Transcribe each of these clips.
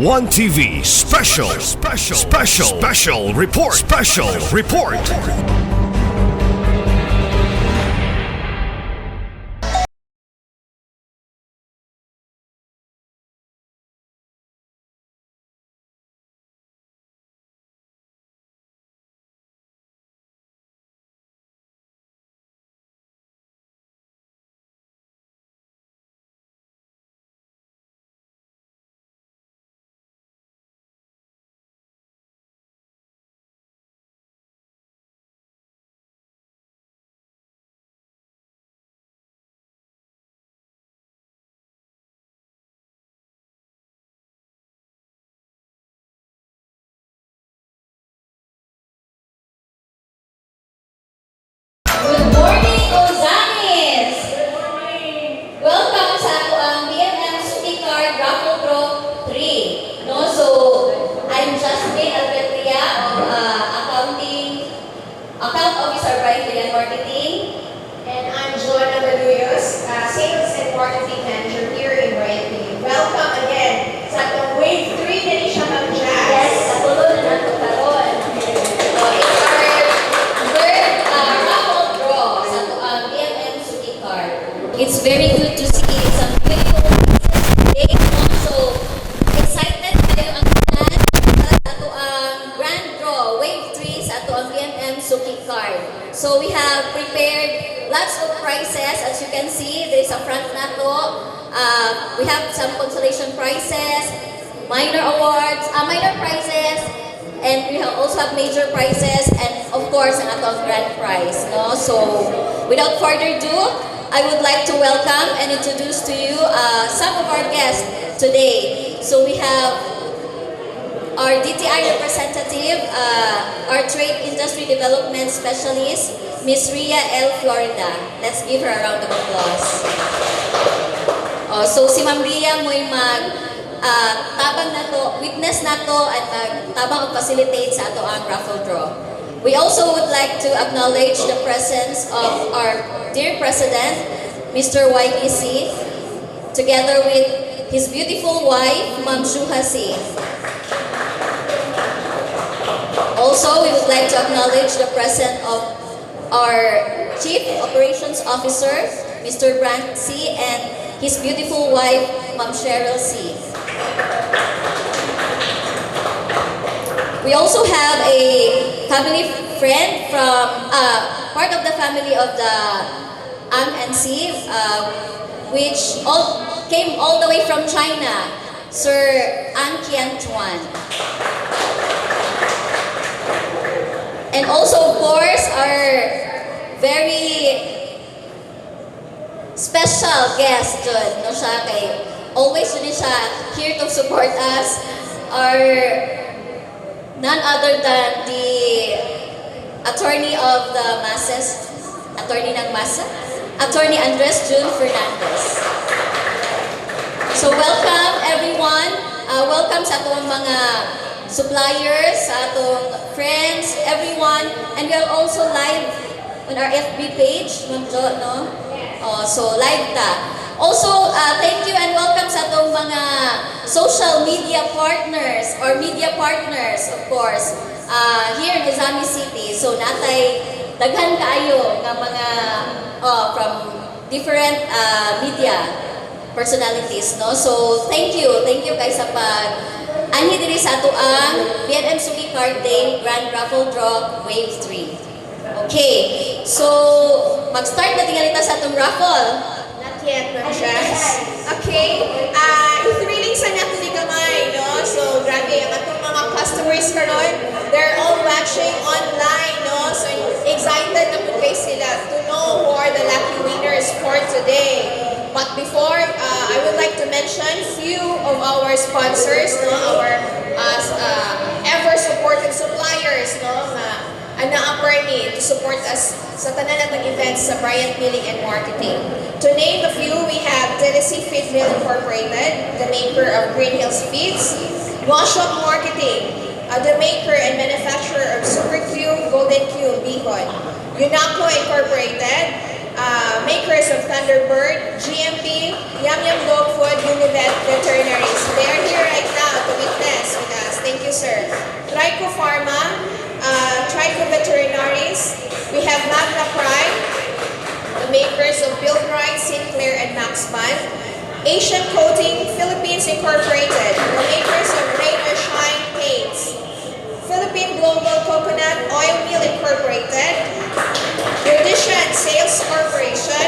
Onetv Special Report. Good morning, OZAMIZ! Welcome sa ato ang BMM Suki Card Raffle Draw 3. No? So, I'm Jasmine Albertria of Account Officer Bryant and Marketing. And I'm Joanna Baluyos, Sales and Marketing Manager here in Bryant. Welcome again sa itong Wave 3 na ni siya mag-jazz. Yes, natuloy na nato karon. So, it's our third raffle draw sa ato ang BMM Suki Card. It's very good to see some beautiful faces today. So, excited kayo ang tanan sa ato ang grand draw, Wave 3 sa ato ang BMM Suki Card. So, we have prepared lots of prizes. As you can see, there is a front nato. We have some consolation prizes, minor awards, minor prizes, and we also have major prizes, and of course, an atong grand prize. No? So, without further ado, I would like to welcome and introduce to you some of our guests today. So, we have our DTI representative, our Trade Industry Development Specialist, Miss Ria L. Florida. Let's give her a round of applause. So si Ma'am Ria mo'y tabang na to, witness na to at tabang facilitate sa ato ang raffle draw. We also would like to acknowledge the presence of our dear President, Mr. YBC, together with his beautiful wife, Ma'am Shuha C. Also, we would like to acknowledge the presence of our Chief Operations Officer, Mr. Bryant C, and his beautiful wife, Ma'am Cheryl C. We also have a family friend from part of the family of the AMC, which came all the way from China, Sir An Kian-Chuan. And also, of course, our very special guest dun, no siya kay always yun siya here to support us, are none other than the attorney of the masses, attorney ng masa, Attorney Andres June Fernandez. So welcome everyone, welcome sa atong mga suppliers, sa atong friends, everyone, and we are also live on our FB page, no? So live ta. Also, thank you and welcome sa atong mga social media partners or media partners, of course, here in OZAMIZ City. So natay daghan kaayo nga mga from different media personalities, no? So thank you kay sa pag anhi diri sa ato ang BMM Suki Card Day Grand Raffle Draw Wave 3. Okay, so mag-start na tingalita sa atong raffle. Not yet, Ma'am Jazz. Okay, thrilling sa nato di kamay, no? So, grabe, ang atong mga customers karon, they're all watching online, no? So, excited na po kayo sila to know who are the lucky winners for today. But before, I would like to mention few of our sponsors, no? Our ever-supported suppliers, no? Na-appreciate to support us sa tanan natong events sa Bryant Milling and Marketing. To name a few, we have Tennessee Feed Mill Incorporated, the maker of Green Hills Feeds, Washop Marketing, the maker and manufacturer of Super Cube, Golden Cube, Bihon, Unaco Incorporated, makers of Thunderbird, GMP, Yum Yum Dog Food, Univet Veterinaries. They are here right now to witness with us. Thank you, sir. Trico Pharma, Trico Veterinaries. We have Magna Pride, the makers of Build Right, Sinclair, and Max Band. Asian Coating Philippines Incorporated, the makers of Rain or Shine Paints. Philippine Global Coconut Oil Mill Incorporated. Tradition Sales Corporation.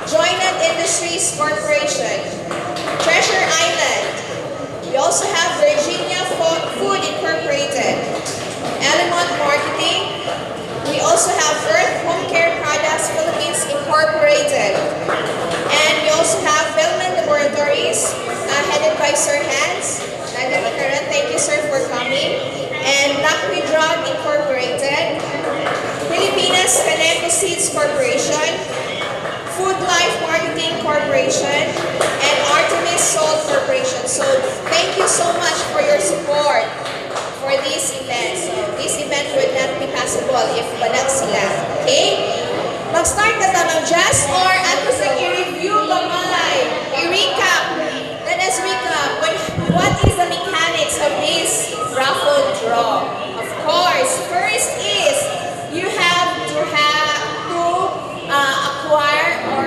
Joined Industries Corporation. Treasure Island. We also have Virginia Food Incorporated. Element Marketing. We also have Earth Home Care Products Philippines Incorporated. And we also have Bellman Laboratories, headed by Sir Hans. Thank you, sir, for coming. And Lakme Drug Incorporated. Filipinas Caneco Seeds Corporation. Food Life Marketing Corporation. And Artemis Salt Corporation. So, thank you so much for your support for this event. So, this event would not be possible if walang sila. Okay? Mag-start na tayo ng just or ato sa i-review kamay. I-recap. Let us recap. What is the mechanics of this raffle draw? Of course, first is you have to acquire or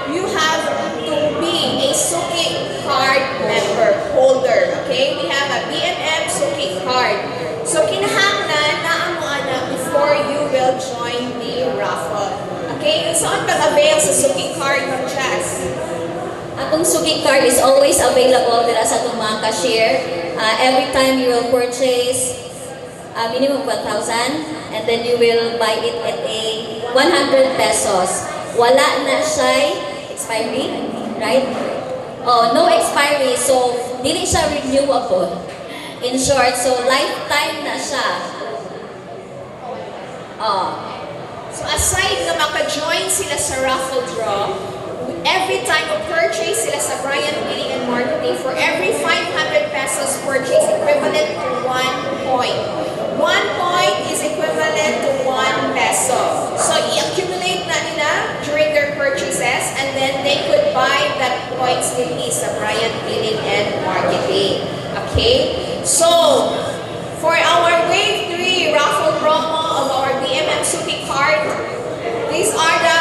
you have to be a Suki card member holder. Okay? We have a BMM Suki card. So, kinahanglan na amo ana before you will join the raffle. Okay? Saan pag-avail sa Suki card ng Jazz? Atong Suki card is always available dira sa atong mga cashier. Every time you will purchase minimum 1,000 and then you will buy it at a 100 pesos. Wala na siya expiry, right? Oh, no expiry, so dili siya renewable. In short, so lifetime na siya. Oh. So aside na maka-join sila sa raffle draw, every time of purchase sila sa Bryant Billing and Marketing, for every 500 pesos purchase, equivalent to 1 point. 1 point is equivalent to 1 peso. So i-accumulate na nila during their purchases and then they could buy that points really sa Bryant Billing and Marketing. Okay? So, for our Wave 3 raffle promo of our BMM Suki card, these are the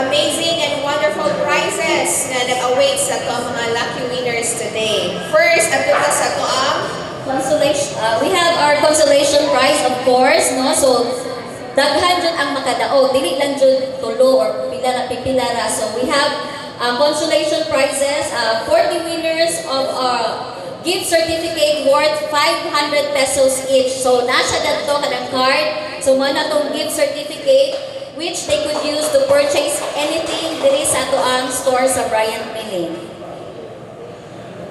amazing and wonderful prizes na nag-await sa ito mga lucky winners today. First, ato na sa ito ang Consolation. We have our consolation prize, of course, no? So, daghan jud ang makadaog. Dili lang jud tulo or pipilara. So, we have consolation prizes, 40 winners of gift certificate worth 500 pesos each. So, nasa dadto kanang card. So, mo na tong gift certificate which they could use to purchase anything diri sa ato ang store sa Bryant Billing.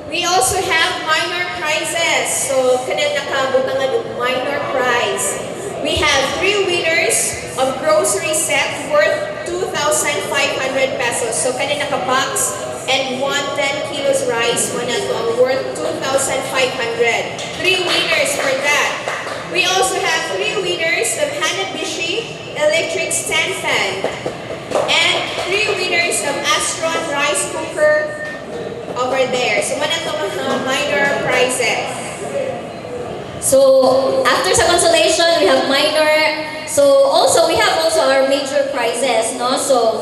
We also have minor prizes. So, kanang nakabutangan ng minor prize. We have 3 winners of grocery set worth 2,500 pesos. So, kanang naka-box and 110 kilos rice, one at all, worth 2,500. 3 winners for that. We also have 3 winners of Hanabishi electric stand fan. And 3 winners of Astron rice cooker over there. So, one at all, minor prizes. So, after sa consolation, we have minor. So, we have our major prizes, no? So,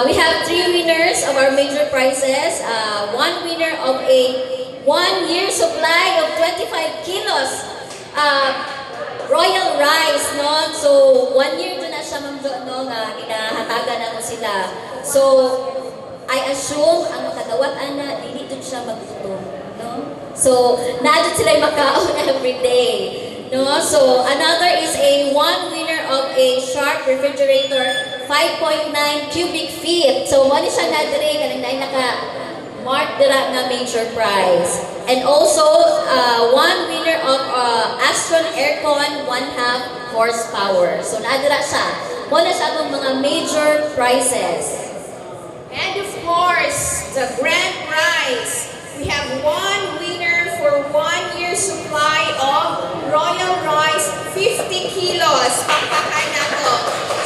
we have 3 winners of our major prizes. 1 winner of a 1-year supply of 25 kilos royal rice, no? So, 1 year doon na siya, ma'am Jo, no? Nga kinahatagan na sila. So, I assume ang makadawat ana dili dun siya magtuto, no? So naadto sila makaon every day, no? So another is a 1 winner of a Sharp refrigerator 5.9 cubic feet. So mo ni siya na dire kanang naka mark dira nga major prize. And also 1 winner of Astron aircon 1/2 horsepower. So naadira siya. Mo na siya atong mga major prizes. And of course, the grand prize. We have 1 winner for 1-year supply of royal rice, 50 kilos. Pakpakay na to.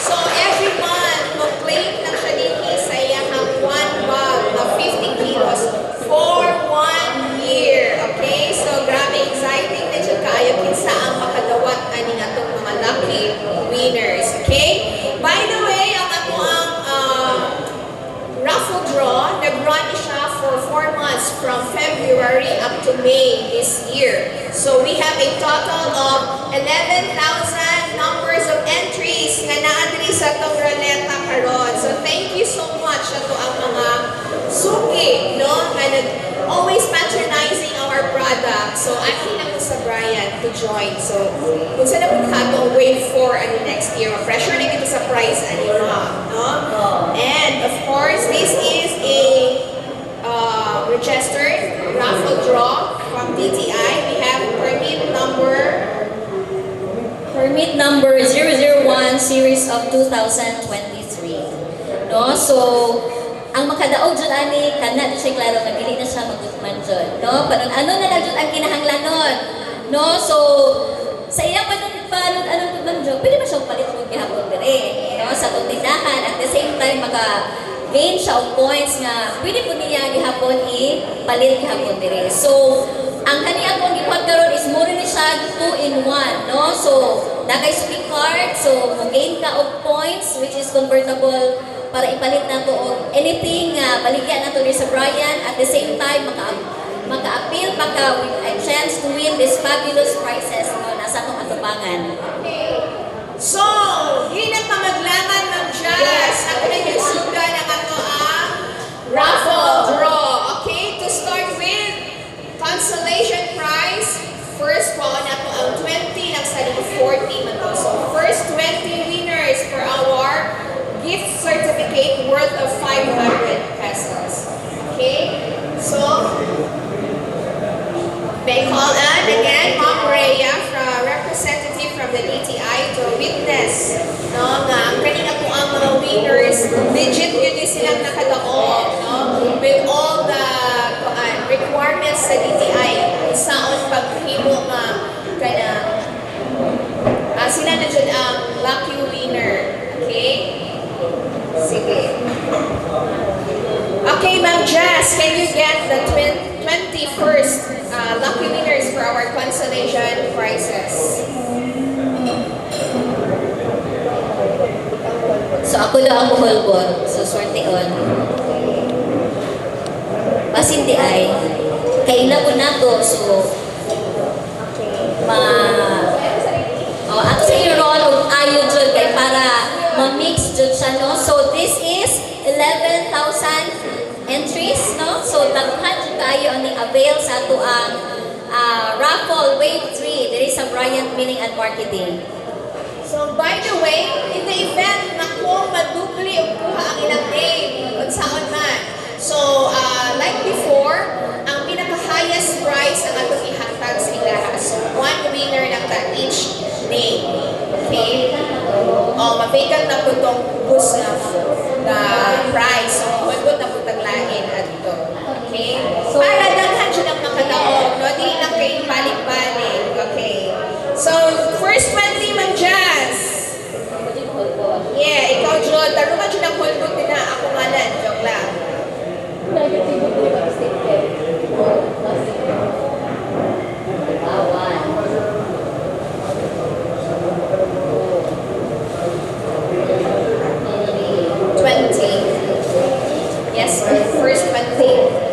So every month, mag-claim na a total of 11,000 numbers of entries nga naadri sa itong ruleta karon. So thank you so much sa to ang mga suki, no? Always patronizing our product. So actually lang sa Bryant to join. So kung saan na po ka wait for next year, pressure na ito sa price anima, no? And of course, this is a registered raffle draw from DTI. We have permit number 001 series of 2023. No? So, ang makadaog dyan ani, kana di siya klaro na dili na siya magutman dyan. No? Parang ano na lang dyan ang kinahanglanon. No? So, sa iyang anong tutman dyan, pwede ba siyang palit kung gihapon dire. No? Sa itong tindahan, at the same time, gain siya of points nga pwede po niya gihapon i-palit gihapon dire. So, ang kaniya akong gipuhat karon is more ni siya 2-in-1, no? So, nakay speak card, so mo-gain ka of points which is convertible para ipalit na to og anything nga baligyan na to sa Bryant. At the same time, maka-appeal pa ka with a chance to win these fabulous prizes, no? Nasa itong atubangan. Okay. So, di na pamaglangan ng jazz. Ako na yung suga ng ato ang raffle draw. Okay, to start with consolation prize. First po na to ang 20, nagsaling 40 man to. So, first 20 winners for our gift certificate worth of 500 pesos. Okay, so may call on again, Ma'am Rhea, representative from the DTI to witness, no, nga ang kanina po ang mga winners, legit yun din silang nakadaog, no, with all the requirements sa DTI, saon paghimo nga sila na dyan ang lucky winner. Okay? Sige. Okay, Ma'am Jazz, can you get the 21st lucky winners for our consolation prizes? So ako na ang muhulbon. So swerte on. Pasindi ay kaila ko na to. So ako sa iyo ron og ayo jud kay para ma-mix jud siya, no. So this is 11,000 entries, no. So daghan jud kayo ang avail sa ato ang raffle wave 3 diri sa Bryant Milling and Marketing. So, by the way, in the event na kung madubli o kuha ang ilang name, kung saan man. So, like before, ang pinaka-highest prize ang atong ihatag sa ilaha. So, one winner ng each name. Okay? Mabigyan na po itong bus na prize. So, magbot na po taglain at ito. Okay? Para daghan siya ng makadaog. No? Di lang kayo balik-balik. Okay? So, first 20 man Jazz. Yeah, ikaw Jod. Tarungan siya ng holbot din na ako ngalan. Joke lang. Yes, first 20.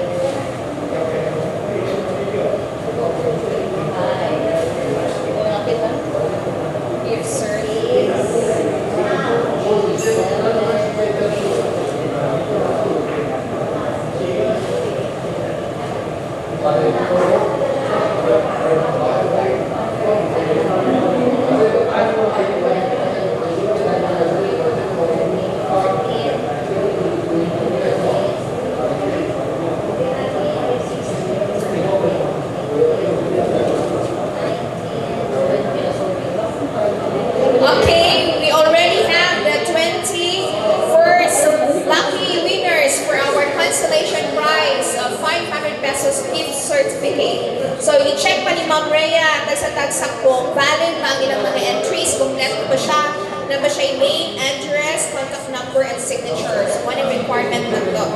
Okay, we already have the 21st lucky winners for our consolation prize of 500 pesos gift certificate. So, i-check pa ni Ma'am Rhea tagsa-tagsak kung valid pa ang ilang mga entries, kompleto pa siya, na ba siya name, address, contact number, and signatures. One of requirement na to.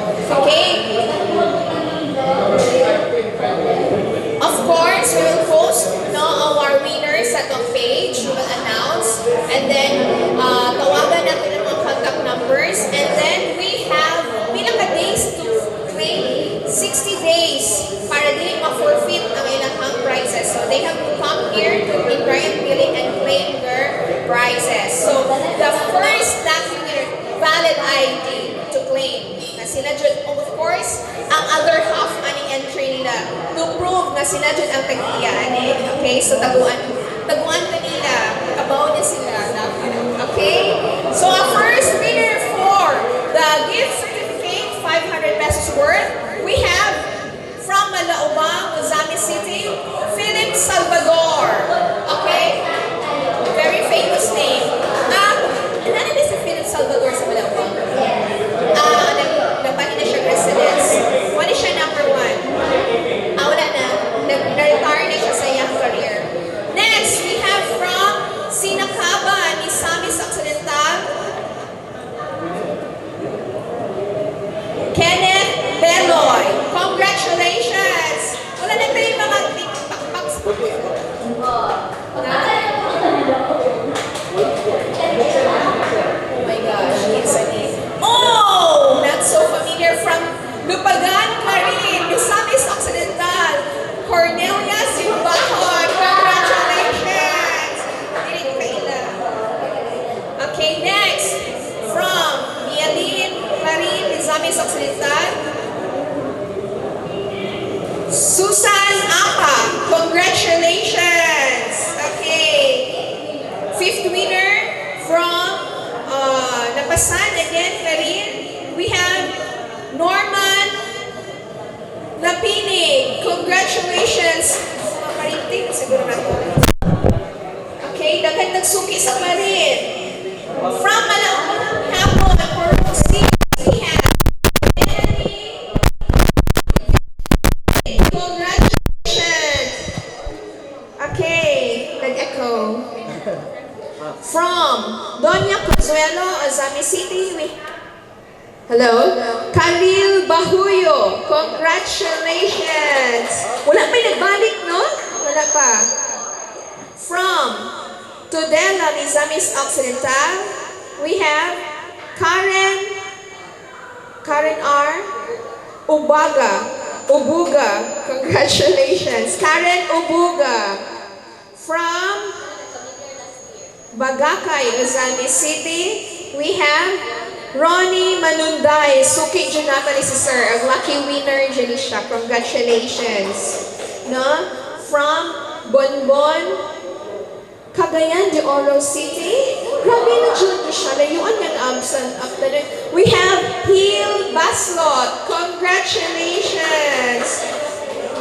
Okay? Of course, we will post our winners sa itong page. We will announce. And then, tawagan natin ang mga contact numbers. And then, we have pinaka-days to claim 60 days para din ma-forfeit ang ilang prizes. So, they have to come here in Bryant Billing and claim their prizes. So, the first lucky winner, valid ID to claim. Na sila dyan, of course, ang other half aning entry nila to prove na sila dyan ang tag-iya. Okay? So, taguan kanila. Kabaw na sila. Okay? So, our first winner for the gift certificate, 500 pesos worth, we have from Malaubang, OZAMIZ City, Philip Salvador. Okay? Very famous name. Ano din si Philip Salvador sa Malaubang? Nagpahin na siya residence. Wala siya number 1. Wala na. Nag-retire na siya sa iyang career. Next, we have from Sinacaba, Misamis Occidental, Kenneth Beloy. Congratulations! Wala na tayo mga tikpak-paks. Oh my gosh, it's a name. Oh! Not so familiar from Lupagan, Clarin, Misamis Occidental, Cornelia Simbahon. Congratulations! Dili kaila. Okay, next. From Mialin, Clarin, Misamis Occidental, Susan Apa. Congratulations! Okay. Fifth winner from Napasan, again, Clarin. We have Norman Lapinig. Congratulations! Mariting, siguro na ito. Okay, daghan nagsuki sa Clarin. From Malaupang Hapon, for Rosie, we have Melanie. Congratulations! Okay, nag-echo. From Doña Consuelo, OZAMIZ City, we hello? Khalil Bahuyo, congratulations! Wala pa nagbalik, no? Wala pa. From Tudela, Misamis Occidental, we have Karen R. Ubuga, congratulations. Karen Ubuga. From Bagakay, OZAMIZ City, we have Ronnie Manunday. Suki dyan natin si sir. Ang lucky winner dyan siya. Congratulations. No? From Bonbon, Cagayan de Oro City. Grabe na dyan siya. Layuan yan absent. We have Hill Baslot. Congratulations.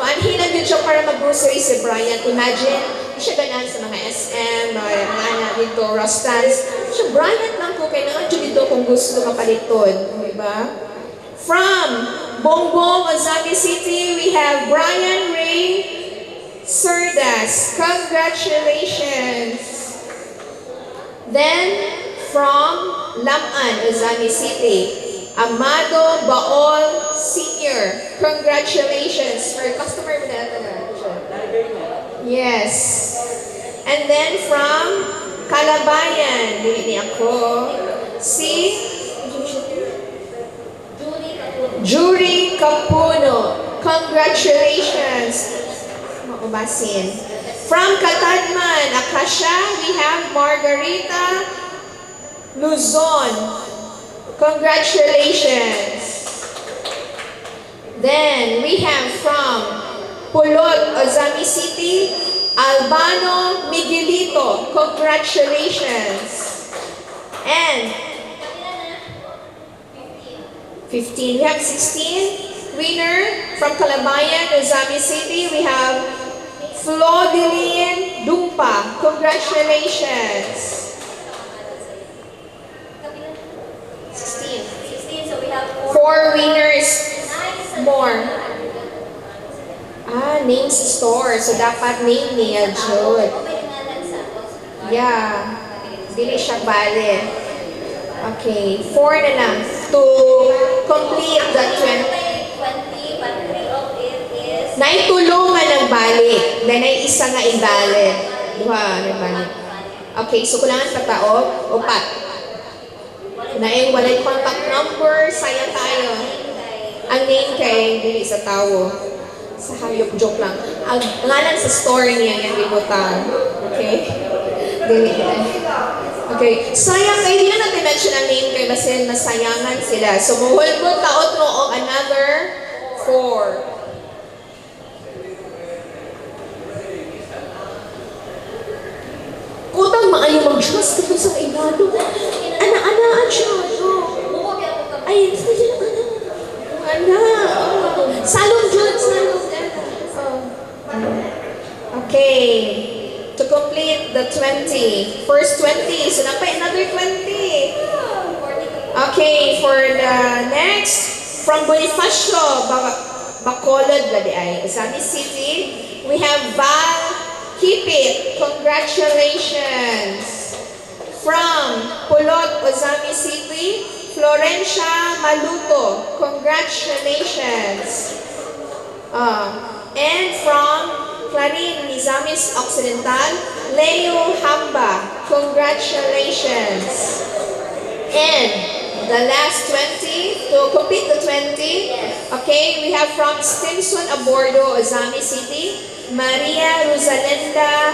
Maanhinan din siya para mag-grocery si Bryant. Imagine, siya ganan sa mga SM, mga dito, Rostans. Siya, Bryant lang po, kailangan dyan dito kung gusto kapaliton. Diba? From Bongbong, OZAMIZ City, we have Brian Ray Cerdas. Congratulations. Then, from Laman, OZAMIZ City, Amado Baol Senior. Congratulations. For customer mo na ito na. Yes. And then from Kalabayan, dili ako, si Jury Capuno. Congratulations. Maubasin. From Katadman, Akasha, we have Margarita Luzon. Congratulations. Then we have from Pulot, OZAMIZ City, Albano Miguelito. Congratulations. And 15. We have 16. Winner from Calabayan, OZAMIZ City, we have Flodeline Dumpa. Congratulations. 16. So we have 4 winners more. Names store. So, dapat name niya, Jud. Yeah. Dili siya bale. Okay. 4 na lang. To complete the 20. But 3 of it is... Naitulungan ng balik. Then, ay isa nga invalid. Duha, nagbalik. Okay. So, kulangan pataog. Upat. Naing walay contact number. Saya tayo. Ang name kay dili sa tao. Sa hayop, joke lang. Ang ngalan sa story niya yung libutan. Okay? Okay. Sayang kayo, hindi na natin mention ang name kayo kasi masayangan sila. So, muhol mo taot mo o another 4. Kutang maayo mag-Diyos dito sa inado. Ana-anaan siya. Ay, hindi siya ana. Salong Diyos. Okay. To complete the 20. First 20. So, napay another 20. Okay. For the next, from Bonifacio, Bacolod, BDAY, OZAMIZ City, we have Val Keep It. Congratulations. From Pulot, OZAMIZ City, Florencia Maluto. Congratulations. And from Clarin, Mizamis Occidental, Leo Hamba. Congratulations. And the last 20, to complete the 20, okay, we have from Stimson Abordo, OZAMIZ City, Maria Rosalenda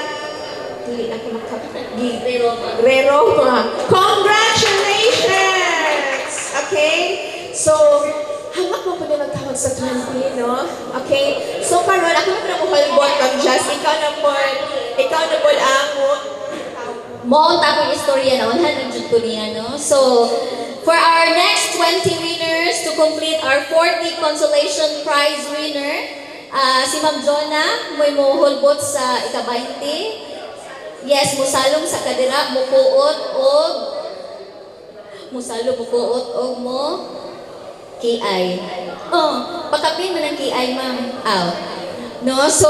Reroma. Congratulations! Okay? So, hamak mo pa na magtawag sa 20, no? Okay? So, karon ako na pinamuhalbot kang Just. Ikaw na po ang Mo tapong istorya na unhan ng jud ko niya, no? So, for our next 20 winners to complete our 40 consolation prize winner, si Ma'am Jonah, may mohulbot sa ika-20. Yes, musalong sa kadira, mukuot og mo KI. Oh, pakapin mo ng KI, ma'am. No, so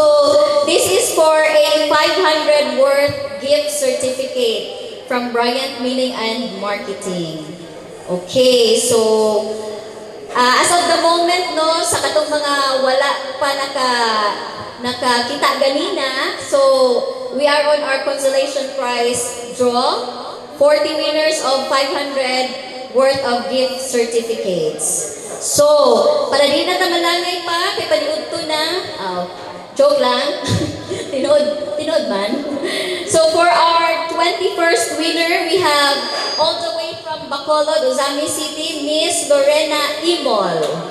this is for a 500 worth gift certificate from Bryant Meaning and Marketing. Okay, so as of the moment, no, sa katong mga wala pa nakakita ganina, so we are on our consolation prize draw. 40 winners of 500 worth of gift certificates. So, para di na tamalangay pa, kay paniudto na, joke lang, tinood man. So, for our 21st winner, we have all the way from Bacolod, OZAMIZ City, Miss Lorena Imol.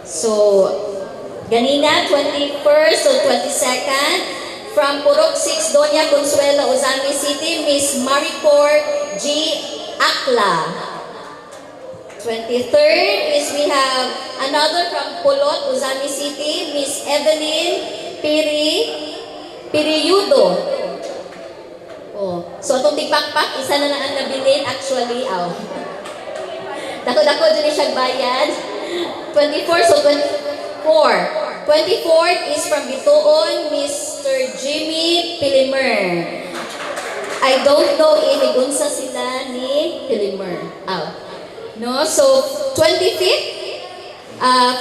So, ganina, 21st o 22nd, from Purok 6, Doña Consuelo, OZAMIZ City, Miss Maricor G. Akla. 23rd is we have another from Pulot, OZAMIZ City, Miss Evelyn Piriyudo. Oh, so atong tigpakpak, isa na lang ang nabilin actually. Dako-dako dyan siya bayad. 24, so 24. 24th is from Bituon, Mr. Jimmy Pilimer. I don't know if igunsa sila ni Pilimer. No, so 25th,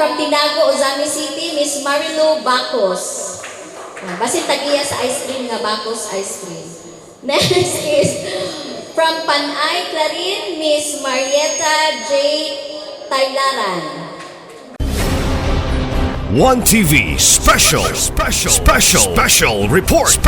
from Tinago, OZAMIZ City, Miss Marilu Bacos. Basin tagiya sa ice cream nga Bacos ice cream. Next is from Panay, Clarin, Miss Marietta J. Taylaran. ONETv Special Report.